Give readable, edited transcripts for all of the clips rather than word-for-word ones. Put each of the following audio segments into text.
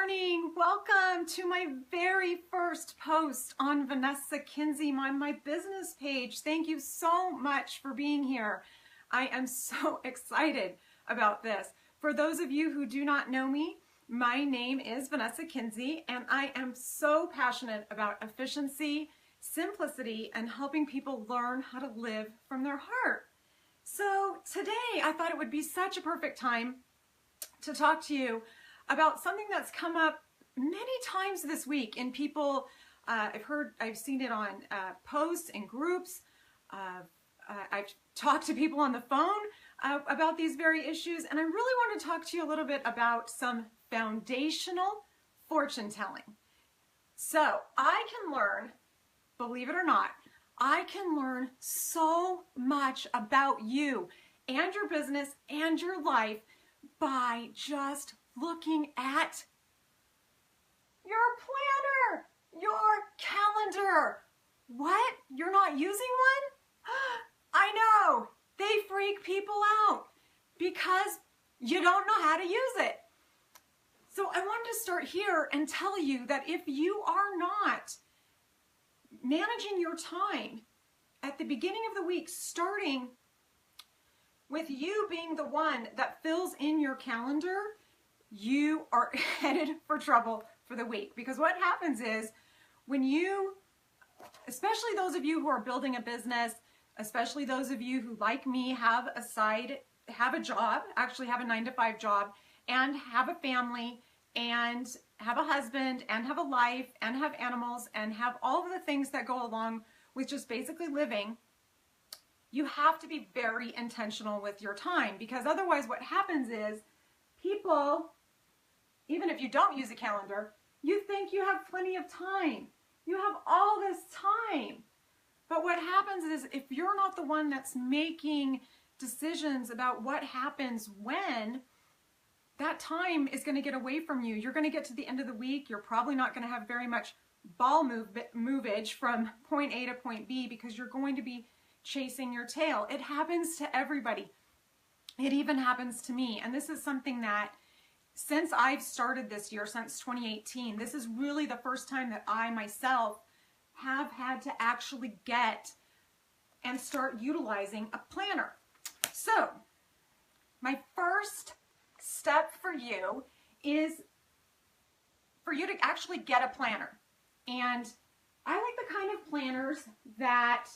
morning. Welcome to my very first post on Vanessa Kinsey on my business page. Thank you so much for being here. I am so excited about this. For those of you who do not know me, my name is Vanessa Kinsey, and I am so passionate about efficiency, simplicity, and helping people learn how to live from their heart. So today I thought it would be such a perfect time to talk to you about something that's come up many times this week in people. I've seen it on posts and groups. I've talked to people on the phone about these very issues, and I really want to talk to you a little bit about some foundational fortune telling. So I can learn, believe it or not, I can learn so much about you and your business and your life by just looking at your planner, your calendar. What? You're not using one? I know, they freak people out because you don't know how to use it. So I wanted to start here and tell you that if you are not managing your time at the beginning of the week, starting with you being the one that fills in your calendar, you are headed for trouble for the week. Because what happens is when you, especially those of you who are building a business, especially those of you who, like me, have a job, actually have a 9-to-5 job, and have a family, and have a husband, and have a life, and have animals, and have all of the things that go along with just basically living, you have to be very intentional with your time, because otherwise what happens is people, even if you don't use a calendar, you think you have plenty of time. You have all this time. But what happens is if you're not the one that's making decisions about what happens when, that time is going to get away from you. You're going to get to the end of the week. You're probably not going to have very much ball movage from point A to point B because you're going to be chasing your tail. It happens to everybody. It even happens to me. And this is something that since I've started this year, since 2018, this is really the first time that I myself have had to actually get and start utilizing a planner. So my first step for you is for you to actually get a planner. And I like the kind of planners that,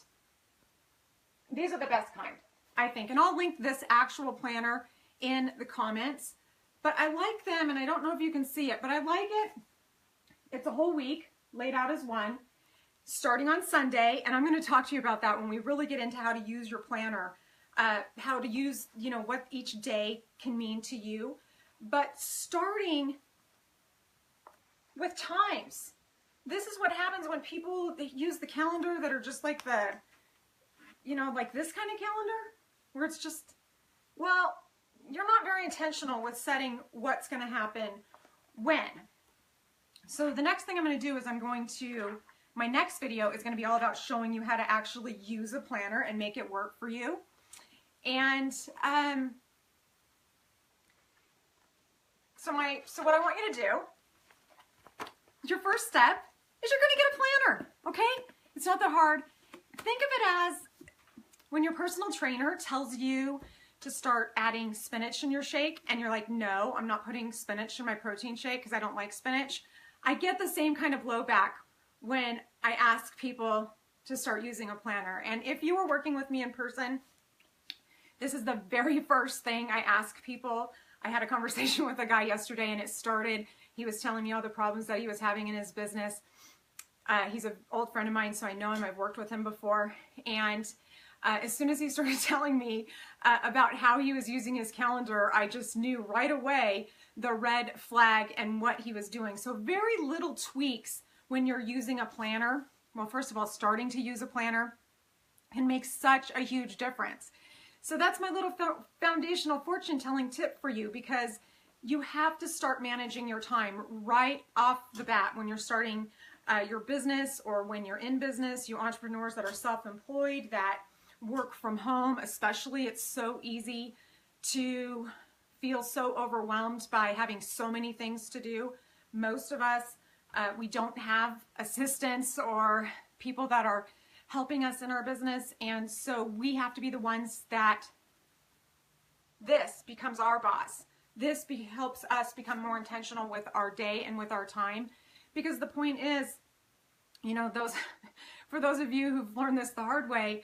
these are the best kind, I think. And I'll link this actual planner in the comments. But I like them, and I don't know if you can see it, but I like it. It's a whole week laid out as one, starting on Sunday. And I'm going to talk to you about that when we really get into how to use your planner, how to use, what each day can mean to you. But starting with times. This is what happens when people use the calendar that are just like the, like this kind of calendar, where it's just, well, you're not very intentional with setting what's going to happen when. So the next thing I'm going to do is my next video is going to be all about showing you how to actually use a planner and make it work for you. And so what I want you to do, your first step is you're going to get a planner, okay? It's not that hard. Think of it as when your personal trainer tells you to start adding spinach in your shake and you're like, no, I'm not putting spinach in my protein shake because I don't like spinach. I get the same kind of blowback when I ask people to start using a planner. And if you were working with me in person, this is the very first thing I ask people. I had a conversation with a guy yesterday and he was telling me all the problems that he was having in his business. He's an old friend of mine, so I know him. I've worked with him before. And as soon as he started telling me about how he was using his calendar, I just knew right away the red flag and what he was doing. So very little tweaks when you're using a planner. Well, first of all, starting to use a planner can make such a huge difference. So that's my little foundational fortune telling tip for you, because you have to start managing your time right off the bat when you're starting your business, or when you're in business. You entrepreneurs that are self-employed, that work from home especially, it's so easy to feel so overwhelmed by having so many things to do. most of us, we don't have assistants or people that are helping us in our business. And so we have to be the ones that this becomes our boss. This helps us become more intentional with our day and with our time. Because the point is, you know, for those of you who've learned this the hard way,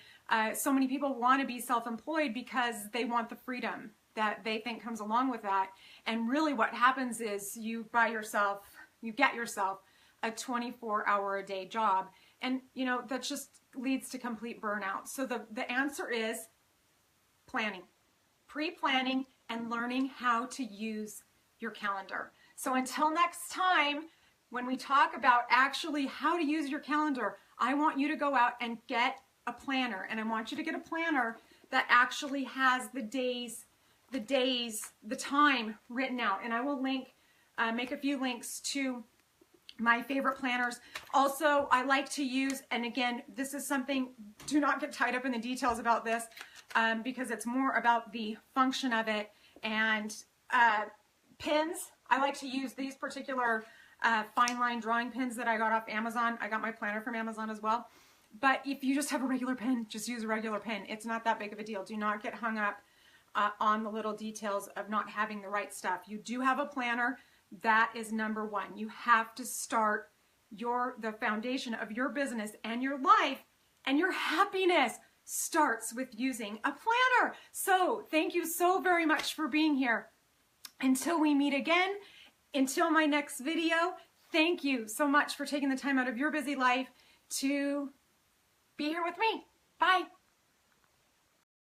so many people want to be self-employed because they want the freedom that they think comes along with that. And really what happens is you get yourself a 24-hour-a-day job. And, you know, that just leads to complete burnout. So the answer is planning, pre-planning, and learning how to use your calendar. So until next time, when we talk about actually how to use your calendar, I want you to go out and get a planner. And I want you to get a planner that actually has the days, the time written out. And I will make a few links to my favorite planners. Also, I like to use, and again, this is something, do not get tied up in the details about this, because it's more about the function of it. And pins, I like to use these particular fine line drawing pins that I got off Amazon. I got my planner from Amazon as well. But if you just have a regular pen, just use a regular pen. It's not that big of a deal. Do not get hung up on the little details of not having the right stuff. You do have a planner. That is number one. You have to start the foundation of your business and your life and your happiness starts with using a planner. So thank you so very much for being here. Until we meet again, until my next video, thank you so much for taking the time out of your busy life to be here with me. Bye.